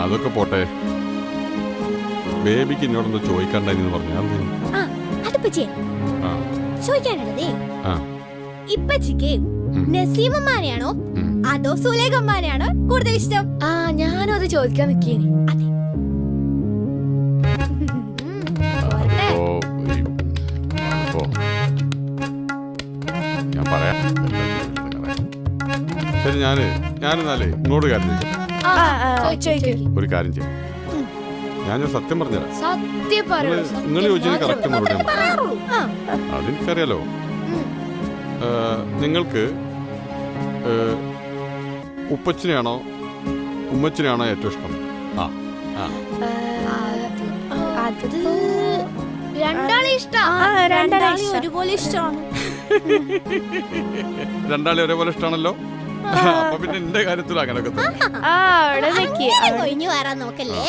അതൊക്കെ പോട്ടെ. ബേബിക്ക് എന്നോടൊന്ന് ചോദിക്കണ്ടെന്ന് പറഞ്ഞു. ചോദിക്കാനുള്ളതേ ഇപ്പച്ചിക്ക് നസീമമ്മാനെയാണോ അതോ സുലേഖമ്മാനെയാണോ കൂടുതൽ ഇഷ്ടം? ഞാനും അത് ചോദിക്കാൻ നിക്കേനി. ഞാൻ പറയാം. ശരി, ഞാനെന്നാലേ ഇങ്ങോട്ട് കാര്യം ചോദിക്കാം. ഒരു കാര്യം ചെയ്യാം, ഞാൻ സത്യം പറഞ്ഞുതരാം. നിങ്ങൾ ചോദിച്ചത് കറക്റ്റ് മറുപടി. അതെനിക്കറിയാലോ. നിങ്ങൾക്ക് ഉപ്പച്ചനെയാണോ ഉമ്മച്ചനെയാണോ ഏറ്റവും ഇഷ്ടം? ഒരുപോലെ ഇഷ്ടമാണ്. രണ്ടാളെ ഒരേപോലെ ഇഷ്ടമാണല്ലോ. അപ്പൊ പിന്നെ എന്റെ കാര്യത്തിൽ അങ്ങനെയൊക്കെ ഒഴിഞ്ഞു വരാൻ നോക്കല്ലേ.